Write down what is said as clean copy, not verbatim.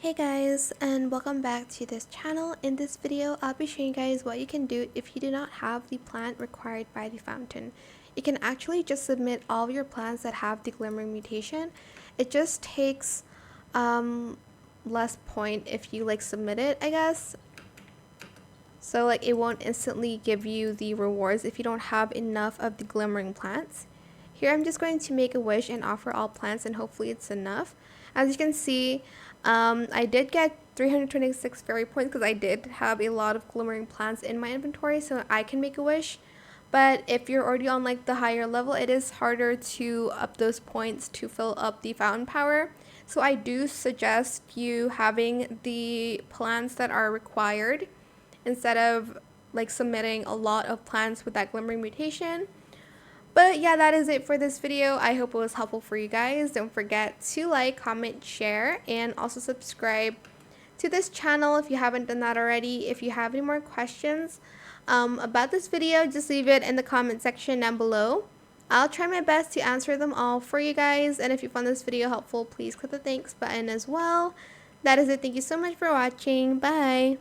Hey guys, and welcome back to this channel. In this video, I'll be showing you guys what you can do if you do not have the plant required by the fountain. You can actually just submit all of your plants that have the glimmering mutation. It just takes less point if you submit it, I guess. So it won't instantly give you the rewards if you don't have enough of the glimmering plants. Here I'm just going to make a wish and offer all plants, and hopefully it's enough. As you can see, I did get 326 fairy points because I did have a lot of glimmering plants in my inventory, so I can make a wish. But if you're already on the higher level, it is harder to up those points to fill up the fountain power. So I do suggest you having the plants that are required instead of submitting a lot of plants with that glimmering mutation. But yeah, that is it for this video. I hope it was helpful for you guys. Don't forget to like, comment, share, and also subscribe to this channel if you haven't done that already. If you have any more questions about this video, just leave it in the comment section down below. I'll try my best to answer them all for you guys. And if you found this video helpful, please click the thanks button as well. That is it. Thank you so much for watching. Bye.